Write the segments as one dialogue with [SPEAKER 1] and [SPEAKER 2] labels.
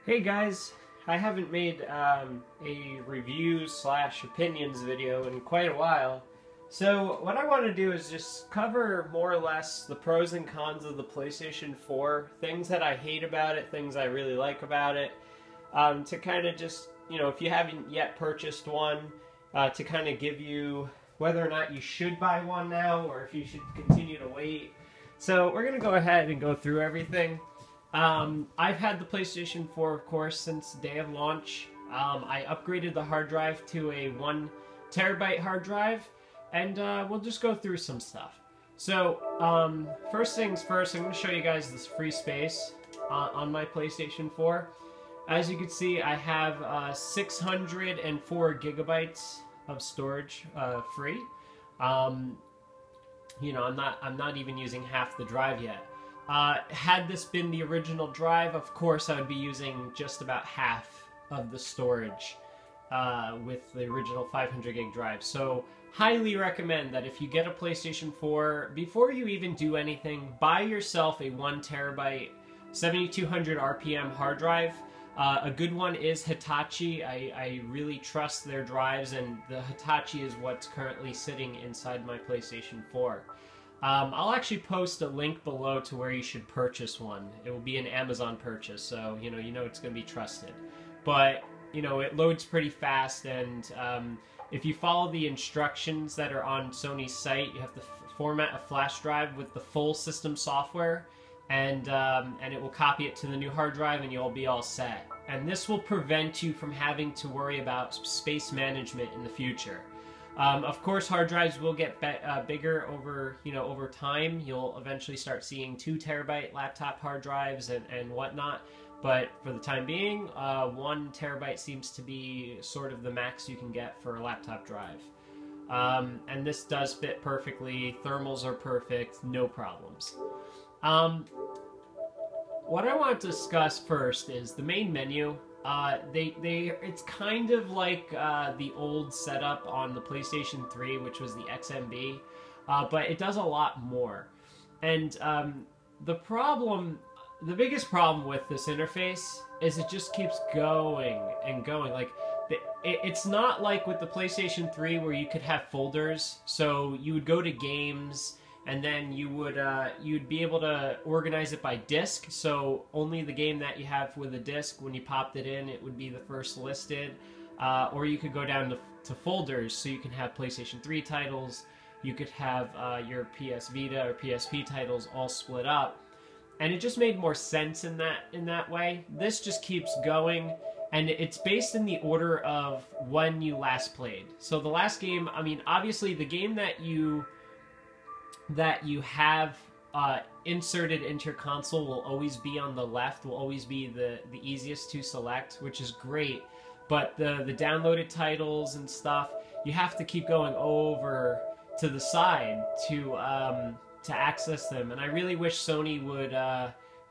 [SPEAKER 1] Hey guys, I haven't made a review slash opinions video in quite a while. So what I want to do is just cover more or less the pros and cons of the PlayStation 4, things that I hate about it, things I really like about it, to kind of just, if you haven't yet purchased one, to kind of give you whether or not you should buy one now or if you should continue to wait. So we're going to go ahead and go through everything. I've had the PlayStation 4, of course, since day of launch. I upgraded the hard drive to a 1 terabyte hard drive, and we'll just go through some stuff. So, first things first, I'm going to show you guys this free space on my PlayStation 4. As you can see, I have 604 gigabytes of storage free. I'm not even using half the drive yet. Had this been the original drive, of course I would be using just about half of the storage with the original 500 gig drive. So highly recommend that if you get a PlayStation 4, before you even do anything, buy yourself a 1 terabyte 7200 RPM hard drive. A good one is Hitachi. I really trust their drives, and the Hitachi is what's currently sitting inside my PlayStation 4. I'll actually post a link below to where you should purchase one. It will be an Amazon purchase, so you know it's going to be trusted. But it loads pretty fast, and if you follow the instructions that are on Sony's site, you have to format a flash drive with the full system software, and it will copy it to the new hard drive, and you'll be all set. And this will prevent you from having to worry about space management in the future. Of course, hard drives will get bigger over time. You'll eventually start seeing 2 terabyte laptop hard drives and whatnot. But for the time being, 1 terabyte seems to be sort of the max you can get for a laptop drive. And this does fit perfectly. Thermals are perfect, no problems. What I want to discuss first is the main menu. It's kind of like the old setup on the PlayStation 3, which was the XMB, but it does a lot more. And the biggest problem with this interface is it just keeps going and going. Like, it's not like with the PlayStation 3 where you could have folders, so you would go to games, and then you'd be able to organize it by disc. So only the game that you have with a disc, when you popped it in, it would be the first listed. Or you could go down to folders, so you can have PlayStation 3 titles. You could have your PS Vita or PSP titles all split up, and it just made more sense in that way. This just keeps going, and it's based in the order of when you last played. So the last game, obviously the game that you have inserted into your console will always be on the left, will always be the easiest to select, which is great. But the downloaded titles and stuff, you have to keep going over to the side to access them. And I really wish Sony would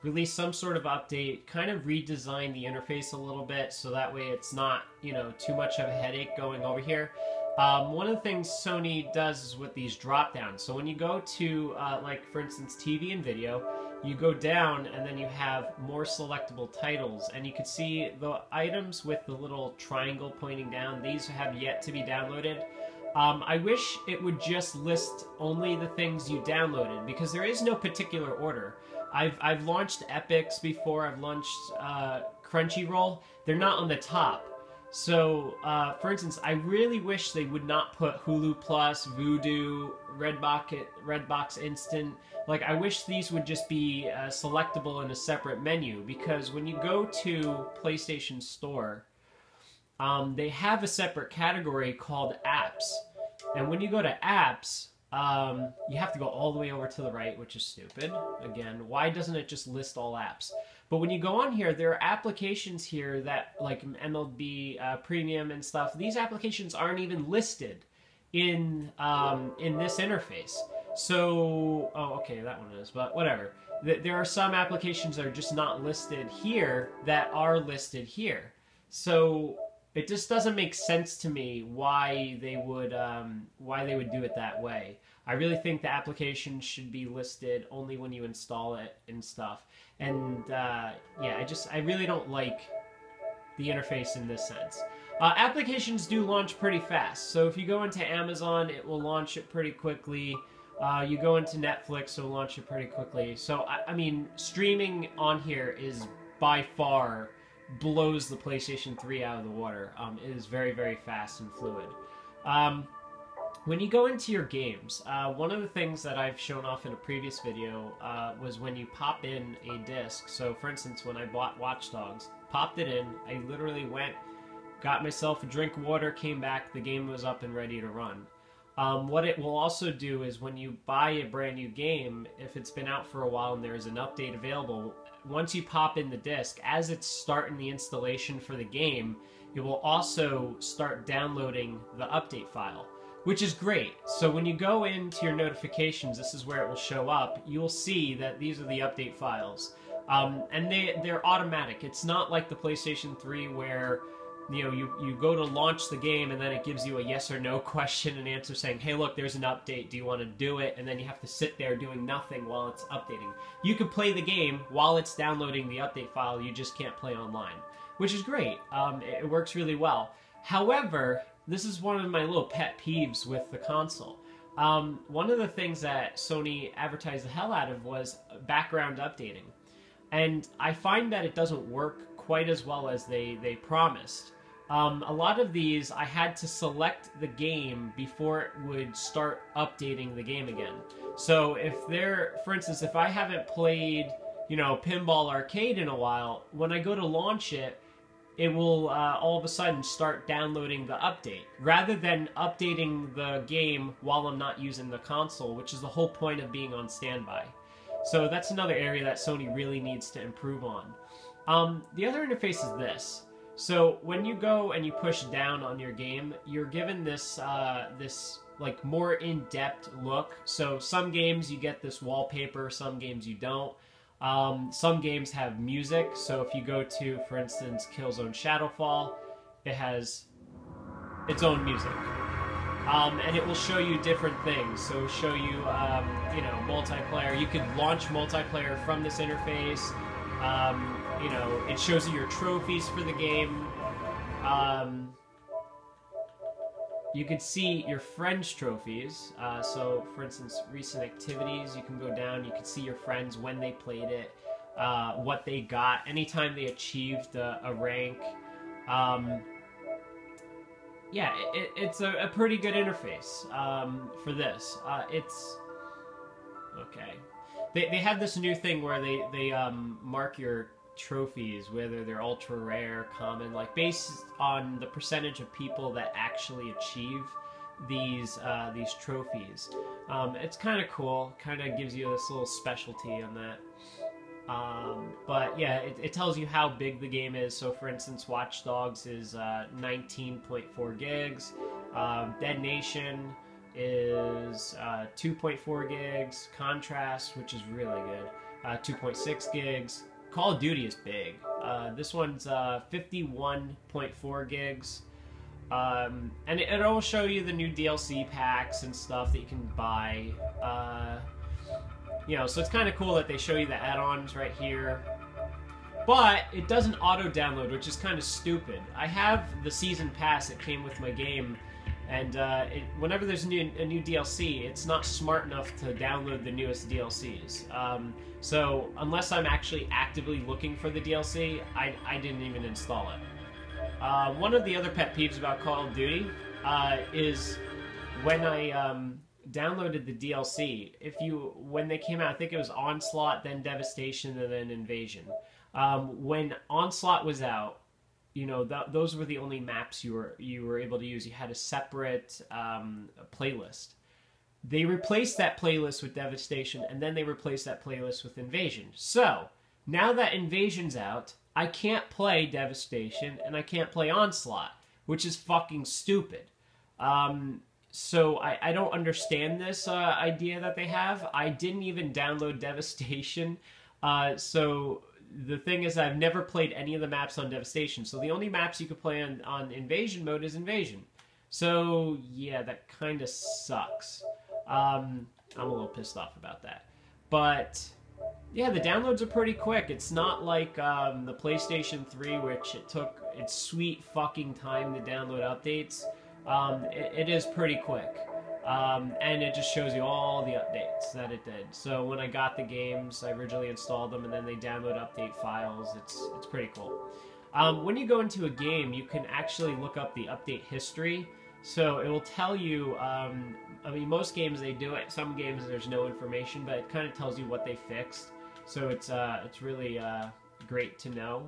[SPEAKER 1] release some sort of update, kind of redesign the interface a little bit, so that way it's not too much of a headache going over here. One of the things Sony does is with these drop downs. So when you go to, like for instance, TV and video, you go down and then you have more selectable titles. And you can see the items with the little triangle pointing down. These have yet to be downloaded. I wish it would just list only the things you downloaded, because there is no particular order. I've launched Epics before. I've launched Crunchyroll. They're not on the top. So, for instance, I really wish they would not put Hulu Plus, Vudu, Redbox Instant. Like, I wish these would just be selectable in a separate menu, because when you go to PlayStation Store, they have a separate category called Apps. And when you go to Apps, you have to go all the way over to the right, which is stupid. Again, why doesn't it just list all apps? But when you go on here, there are applications here that, like MLB Premium and stuff, these applications aren't even listed in this interface. So, oh, okay, that one is, but whatever. There are some applications that are just not listed here that are listed here. So it just doesn't make sense to me why they would do it that way. I really think the application should be listed only when you install it and stuff. And yeah, I really don't like the interface in this sense. Applications do launch pretty fast. So if you go into Amazon, it will launch it pretty quickly. You go into Netflix, it'll launch it pretty quickly. So, I mean, streaming on here is by far blows the PlayStation 3 out of the water. It is very, very fast and fluid. When you go into your games, one of the things that I've shown off in a previous video was when you pop in a disc. So, for instance, when I bought Watch Dogs, popped it in, I literally went, got myself a drink of water, came back, the game was up and ready to run. What it will also do is when you buy a brand new game, if it's been out for a while and there's an update available, once you pop in the disc, as it's starting the installation for the game, it will also start downloading the update file, which is great. So when you go into your notifications, this is where it will show up. You'll see that these are the update files. And they're automatic. It's not like the PlayStation 3 where you go to launch the game and then it gives you a yes or no question and answer saying, hey, look, there's an update. Do you want to do it? And then you have to sit there doing nothing while it's updating. You can play the game while it's downloading the update file. You just can't play online, which is great. It works really well. However, this is one of my little pet peeves with the console. One of the things that Sony advertised the hell out of was background updating. And I find that it doesn't work quite as well as they promised. A lot of these, I had to select the game before it would start updating the game again. So if for instance, if I haven't played, Pinball Arcade in a while, when I go to launch it, it will all of a sudden start downloading the update, rather than updating the game while I'm not using the console, which is the whole point of being on standby. So that's another area that Sony really needs to improve on. The other interface is this. So when you go and you push down on your game, you're given this like more in-depth look. So some games you get this wallpaper, some games you don't. Some games have music. So if you go to, for instance, Killzone Shadowfall, it has its own music. And it will show you different things. So it'll show you, multiplayer. You could launch multiplayer from this interface. It shows you your trophies for the game. You can see your friends' trophies. So, for instance, recent activities, you can go down, you can see your friends when they played it, what they got, anytime they achieved a rank. It's a pretty good interface for this. Okay. They have this new thing where they mark your trophies, whether they're ultra rare, common, like based on the percentage of people that actually achieve these trophies. It's kind of cool. Kind of gives you this little specialty on that. But yeah, it tells you how big the game is. So for instance, Watch Dogs is 19.4 gigs. Dead Nation is 2.4 gigs. Contrast, which is really good, 2.6 gigs. Call of Duty is big. This one's 51.4 gigs. And it'll show you the new DLC packs and stuff that you can buy. So it's kind of cool that they show you the add-ons right here. But it doesn't auto-download, which is kind of stupid. I have the Season Pass that came with my game, and whenever there's a new DLC, it's not smart enough to download the newest DLCs. So unless I'm actually actively looking for the DLC, I didn't even install it. One of the other pet peeves about Call of Duty is when I downloaded the DLC. When they came out, I think it was Onslaught, then Devastation, and then Invasion. When Onslaught was out, those were the only maps you were able to use. You had a separate playlist. They replaced that playlist with Devastation, and then they replaced that playlist with Invasion. So, now that Invasion's out, I can't play Devastation, and I can't play Onslaught, which is fucking stupid. So, I don't understand this idea that they have. I didn't even download Devastation, so the thing is I've never played any of the maps on Devastation, so the only maps you can play on Invasion mode is Invasion. So, yeah, that kind of sucks. I'm a little pissed off about that. But Yeah, the downloads are pretty quick. It's not like the PlayStation 3, which it took its sweet fucking time to download updates. It is pretty quick. And it just shows you all the updates that it did. So when I got the games, I originally installed them, and then they download update files. It's pretty cool. When you go into a game, you can actually look up the update history. So it will tell you, I mean, most games they do it. Some games there's no information, but it kind of tells you what they fixed. So it's really great to know.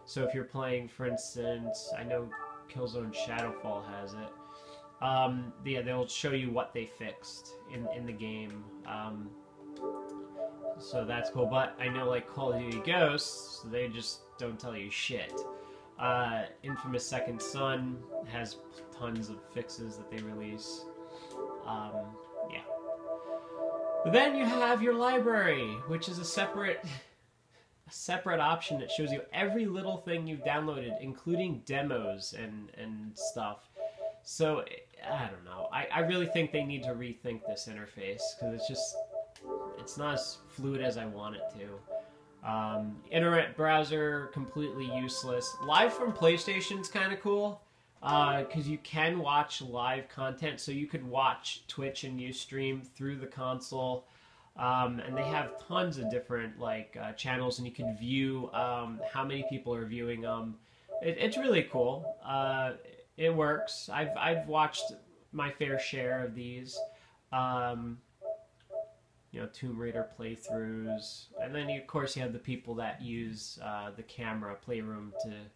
[SPEAKER 1] So if you're playing, for instance, I know Killzone Shadowfall has it. Yeah, they'll show you what they fixed in the game. So that's cool. But I know, like, Call of Duty Ghosts, they just don't tell you shit. Infamous Second Son has tons of fixes that they release. Yeah. But then you have your library, which is a separate option that shows you every little thing you've downloaded, including demos and stuff. So, I don't know. I really think they need to rethink this interface, because it's not as fluid as I want it to. Internet browser, completely useless. Live from PlayStation's kind of cool, because you can watch live content, so you could watch Twitch and Ustream through the console. And they have tons of different channels, and you can view how many people are viewing them. It's really cool. It works. I've watched my fair share of these. Tomb Raider playthroughs, and then of course you have the people that use the camera playroom to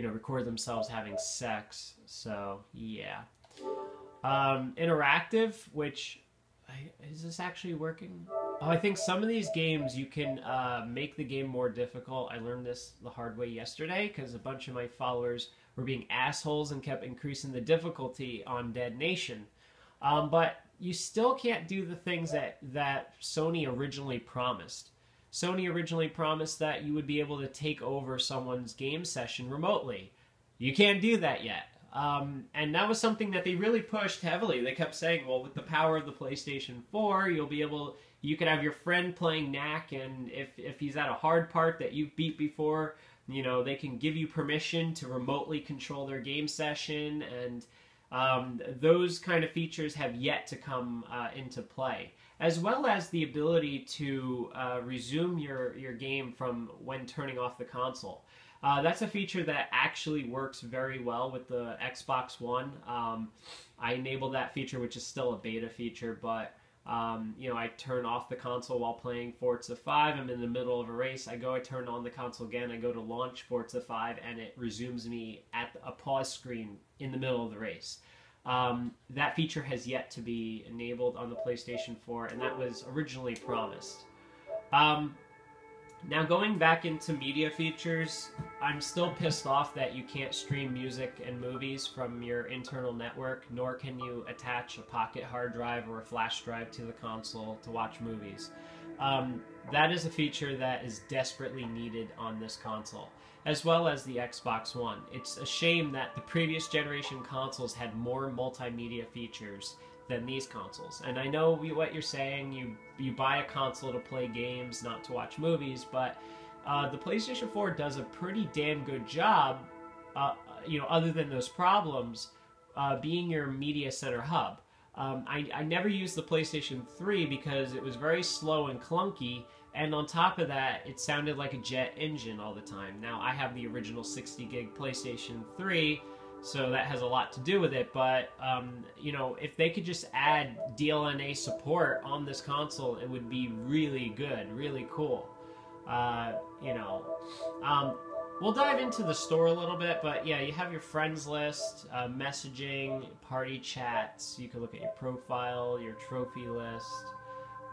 [SPEAKER 1] record themselves having sex. So yeah. Interactive, which is this actually working? Oh, I think some of these games you can make the game more difficult. I learned this the hard way yesterday because a bunch of my followers were being assholes and kept increasing the difficulty on Dead Nation. But you still can't do the things that Sony originally promised. Sony originally promised that you would be able to take over someone's game session remotely. You can't do that yet. And that was something that they really pushed heavily. They kept saying, well, with the power of the PlayStation 4, you could have your friend playing Knack, and if he's at a hard part that you've beat before, they can give you permission to remotely control their game session, and those kind of features have yet to come into play, as well as the ability to resume your game from when turning off the console. That's a feature that actually works very well with the Xbox One. I enabled that feature, which is still a beta feature, but I turn off the console while playing Forza 5. I'm in the middle of a race. I turn on the console again. I go to launch Forza 5, and it resumes me at a pause screen in the middle of the race. That feature has yet to be enabled on the PlayStation 4, and that was originally promised. Now, going back into media features, I'm still pissed off that you can't stream music and movies from your internal network, nor can you attach a pocket hard drive or a flash drive to the console to watch movies. That is a feature that is desperately needed on this console, as well as the Xbox One. It's a shame that the previous generation consoles had more multimedia features than these consoles. And I know what you're saying, you buy a console to play games, not to watch movies, but the PlayStation 4 does a pretty damn good job, other than those problems, being your media center hub. I never used the PlayStation 3 because it was very slow and clunky, and on top of that, it sounded like a jet engine all the time. Now, I have the original 60 gig PlayStation 3, so that has a lot to do with it, but, if they could just add DLNA support on this console, it would be really good, really cool. We'll dive into the store a little bit, but yeah, you have your friends list, messaging, party chats, you can look at your profile, your trophy list,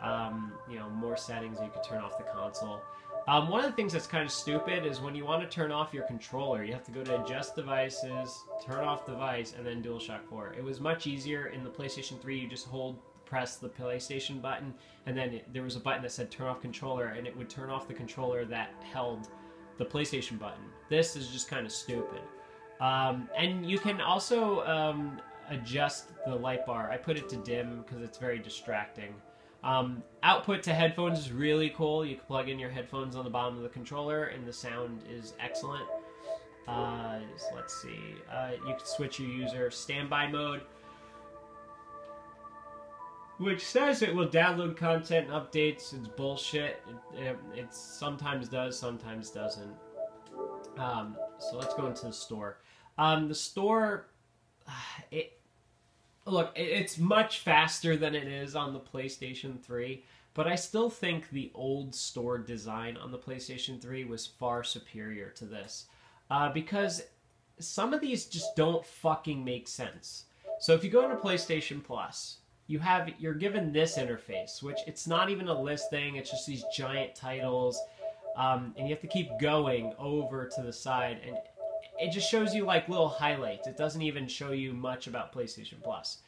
[SPEAKER 1] more settings, you could turn off the console. One of the things that's kind of stupid is when you want to turn off your controller, you have to go to Adjust Devices, turn off device, and then DualShock 4. It was much easier in the PlayStation 3, you just press the PlayStation button, and then there was a button that said turn off controller, and it would turn off the controller that held the PlayStation button. This is just kind of stupid. And you can also adjust the light bar. I put it to dim because it's very distracting. Output to headphones is really cool. You can plug in your headphones on the bottom of the controller, and the sound is excellent. So let's see. You can switch your user standby mode, which says it will download content and updates. It's bullshit. It sometimes does, sometimes doesn't. So let's go into the store. The store, it's much faster than it is on the PlayStation 3, but I still think the old store design on the PlayStation 3 was far superior to this. Because some of these just don't fucking make sense. So if you go into PlayStation Plus, you're given this interface, which it's not even a list thing, it's just these giant titles, and you have to keep going over to the side, and it just shows you like little highlights. It doesn't even show you much about PlayStation Plus.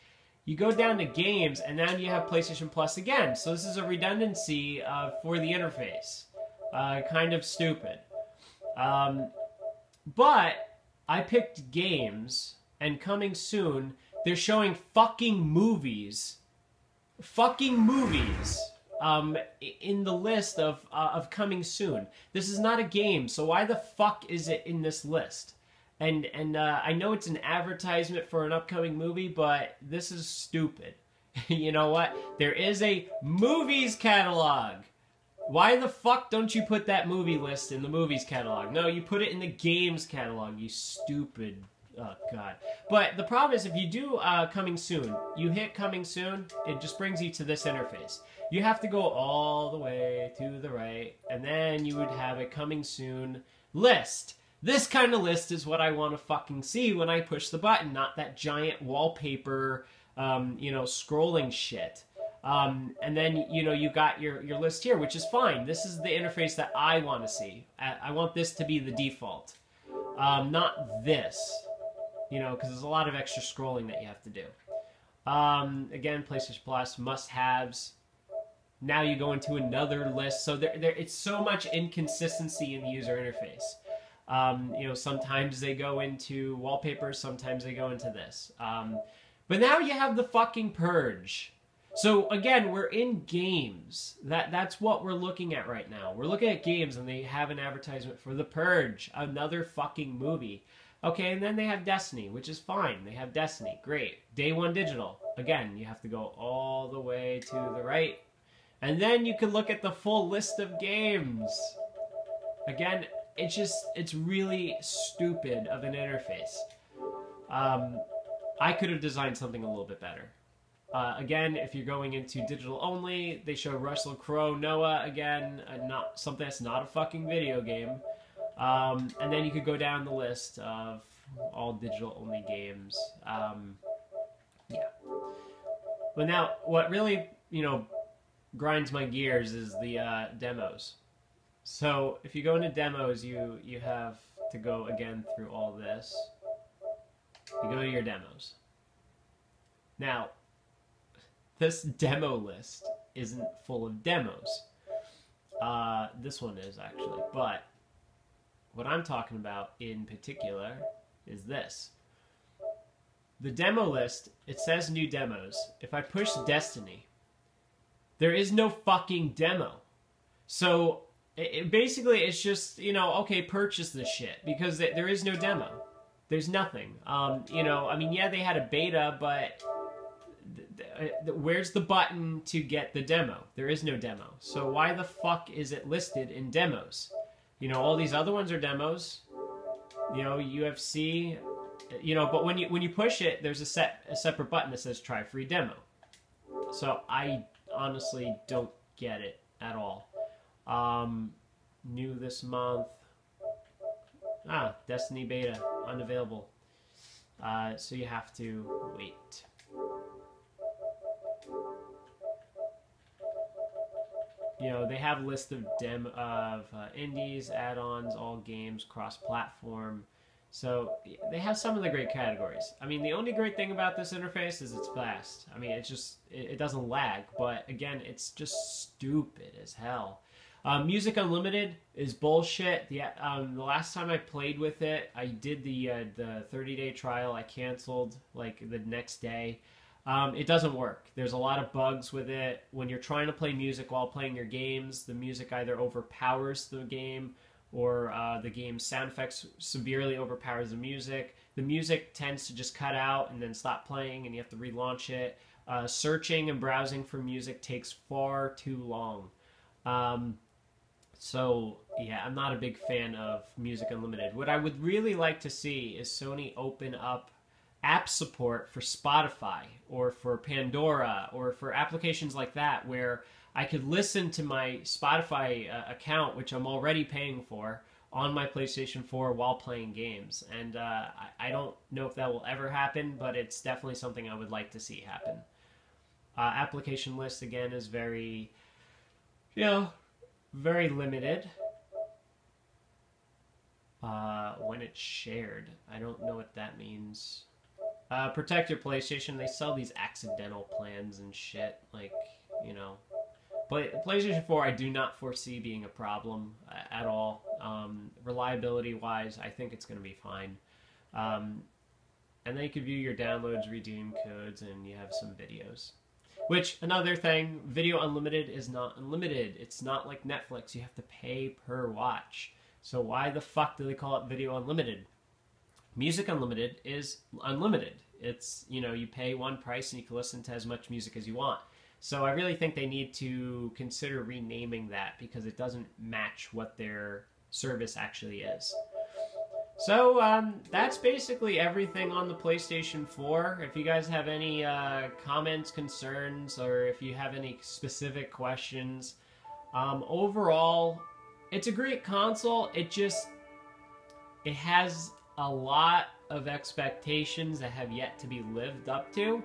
[SPEAKER 1] You go down to games, and now you have PlayStation Plus again. So this is a redundancy for the interface. Kind of stupid. But I picked games, and coming soon, they're showing fucking movies. Fucking movies. In the list of coming soon. This is not a game, so why the fuck is it in this list? And I know it's an advertisement for an upcoming movie, but this is stupid. You know what? There is a movies catalog. Why the fuck don't you put that movie list in the movies catalog? No, you put it in the games catalog, you stupid... Oh, God. But the problem is, if you do coming soon, you hit coming soon, it just brings you to this interface. You have to go all the way to the right, and then you would have a coming soon list. This kind of list is what I want to fucking see when I push the button, not that giant wallpaper, scrolling shit. And then, you got your list here, which is fine. This is the interface that I want to see. I want this to be the default. Not this. Because there's a lot of extra scrolling that you have to do. Again, PlayStation Plus, must-haves. Now you go into another list. So it's so much inconsistency in the user interface. Sometimes they go into wallpapers, sometimes they go into this. But now you have the fucking Purge. So again, we're in games. That's what we're looking at right now. We're looking at games, and they have an advertisement for The Purge, another fucking movie. Okay, and then they have Destiny, which is fine. They have Destiny, great. Day One Digital. Again, you have to go all the way to the right. And then you can look at the full list of games. Again, it's really stupid of an interface. I could have designed something a little bit better. Again, if you're going into digital only, they show Russell Crowe, Noah again, not something that's not a fucking video game. And then you could go down the list of all digital only games. Yeah. But now, what really, grinds my gears is the demos. So if you go into demos, you have to go again through all this. You go to your demos. Now, this demo list isn't full of demos. This one is actually, but what I'm talking about in particular is this. The demo list, it says new demos. If I push Destiny, there is no fucking demo. So basically it's just, okay, purchase this shit because there is no demo. There's nothing. Yeah, they had a beta, but where's the button to get the demo? There is no demo. So why the fuck is it listed in demos? All these other ones are demos. UFC. But when you push it, there's a separate button that says try free demo. So I honestly don't get it at all. New this month. Destiny beta unavailable. So you have to wait. They have a list of indies, add-ons, all games, cross-platform. So they have some of the great categories. The only great thing about this interface is it's fast. It doesn't lag, but again, it's just stupid as hell. Music Unlimited is bullshit. The last time I played with it, I did the 30-day trial. I canceled like the next day. It doesn't work. There's a lot of bugs with it. When you're trying to play music while playing your games, the music either overpowers the game or the game's sound effects severely overpowers the music. The music tends to just cut out and then stop playing, and you have to relaunch it. Searching and browsing for music takes far too long. So, yeah, I'm not a big fan of Music Unlimited. What I would really like to see is Sony open up app support for Spotify or for Pandora or for applications like that where I could listen to my Spotify account, which I'm already paying for, on my PlayStation 4 while playing games. And I don't know if that will ever happen, but it's definitely something I would like to see happen. Application list, again, is very, very limited. When it's shared, I don't know what that means. Protect your PlayStation. They sell these accidental plans and shit. Like, PlayStation 4, I do not foresee being a problem at all. Reliability-wise, I think it's going to be fine. And then you can view your downloads, redeem codes, and you have some videos. Which, another thing, Video Unlimited is not unlimited. It's not like Netflix. You have to pay per watch. So why the fuck do they call it Video Unlimited? Music Unlimited is unlimited. It's, you pay one price and you can listen to as much music as you want. So I really think they need to consider renaming that because it doesn't match what their service actually is. So that's basically everything on the PlayStation 4. If you guys have any comments, concerns, or if you have any specific questions, overall, it's a great console. It has a lot of expectations that have yet to be lived up to.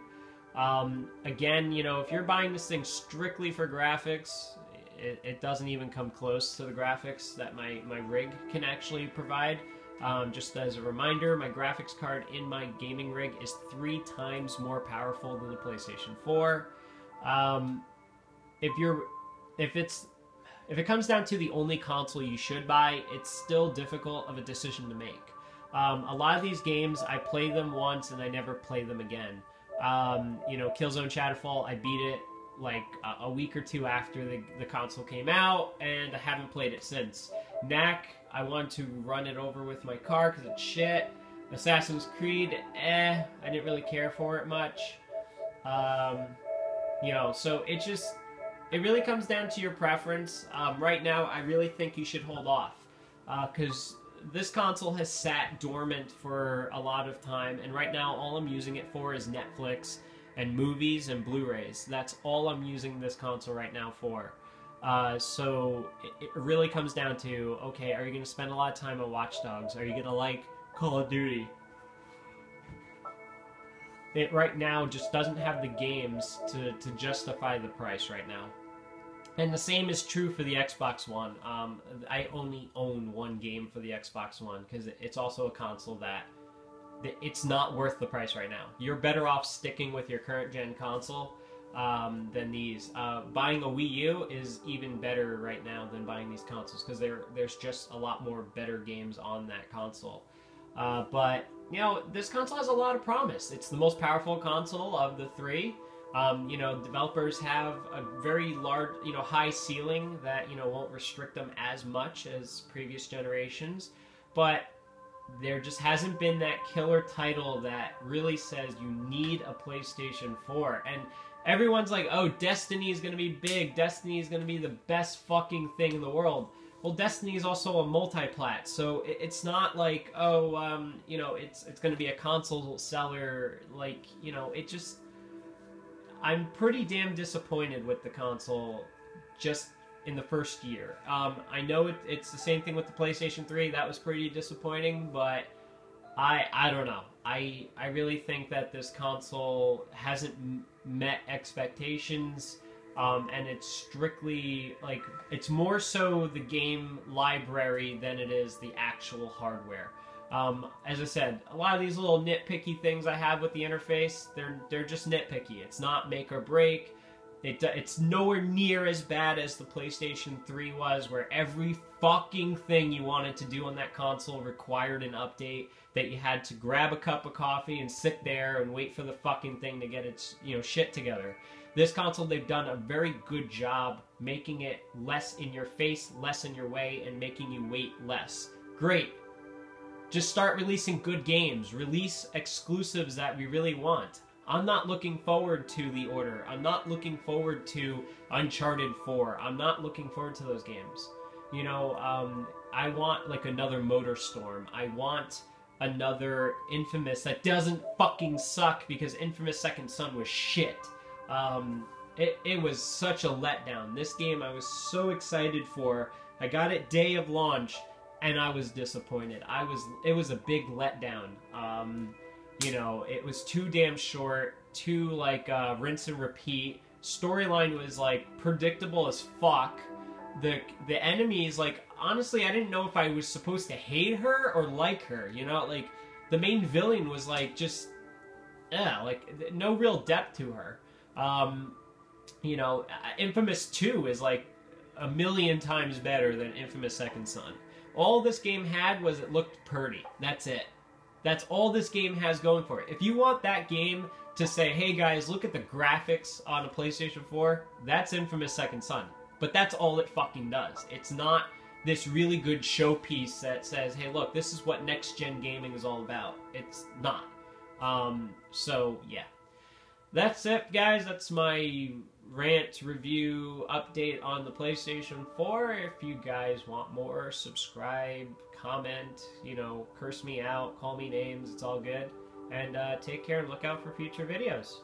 [SPEAKER 1] Again, if you're buying this thing strictly for graphics, it doesn't even come close to the graphics that my rig can actually provide. Just as a reminder, my graphics card in my gaming rig is 3 times more powerful than the PlayStation 4. If it comes down to the only console you should buy, it's still difficult of a decision to make. A lot of these games, I play them once and I never play them again. Killzone Shadowfall, I beat it like a week or two after the console came out, and I haven't played it since. Knack, I want to run it over with my car because it's shit. Assassin's Creed, I didn't really care for it much. So it really comes down to your preference. Right now, I really think you should hold off because this console has sat dormant for a lot of time, and right now all I'm using it for is Netflix and movies and Blu-rays. That's all I'm using this console right now for. So it really comes down to, okay, are you going to spend a lot of time on Watch Dogs? Are you going to like Call of Duty? It right now just doesn't have the games to justify the price right now. And the same is true for the Xbox One. I only own one game for the Xbox One because it's also a console that it's not worth the price right now. You're better off sticking with your current gen console than these. Buying a Wii U is even better right now than buying these consoles because there's just a lot more better games on that console. But this console has a lot of promise. It's the most powerful console of the 3. Developers have a very large, high ceiling that, won't restrict them as much as previous generations. But there just hasn't been that killer title that really says you need a PlayStation 4. And everyone's like, oh, Destiny is going to be big. Destiny is going to be the best fucking thing in the world. Well, Destiny is also a multi-plat, so it's not like, it's going to be a console seller. Like, I'm pretty damn disappointed with the console just in the first year. I know it's the same thing with the PlayStation 3. That was pretty disappointing, but I don't know. I really think that this console hasn't met expectations, and it's strictly, it's more so the game library than it is the actual hardware. As I said, a lot of these little nitpicky things I have with the interface, they're just nitpicky. It's not make or break. It's nowhere near as bad as the PlayStation 3 was, where every fucking thing you wanted to do on that console required an update, that you had to grab a cup of coffee and sit there and wait for the fucking thing to get its, shit together. This console, they've done a very good job making it less in your face, less in your way, and making you wait less. Great. Just start releasing good games. Release exclusives that we really want. I'm not looking forward to The Order. I'm not looking forward to Uncharted 4. I'm not looking forward to those games. I want like another MotorStorm. I want another Infamous that doesn't fucking suck, because Infamous Second Son was shit. It was such a letdown. This game I was so excited for. I got it day of launch, and I was disappointed. It was a big letdown. It was too damn short, too, rinse and repeat. Storyline was, predictable as fuck. The enemies, honestly, I didn't know if I was supposed to hate her or like her, the main villain was, no real depth to her. Infamous 2 is, a million times better than Infamous Second Son. All this game had was it looked pretty. That's it. That's all this game has going for it. If you want that game to say, hey guys, look at the graphics on a PlayStation 4, that's Infamous Second Son. But that's all it fucking does. It's not this really good showpiece that says, hey look, this is what next-gen gaming is all about. It's not. So, yeah. That's it, guys. That's my rant, review, update on the PlayStation 4. If you guys want more, subscribe, comment, curse me out, call me names, it's all good. And take care and look out for future videos.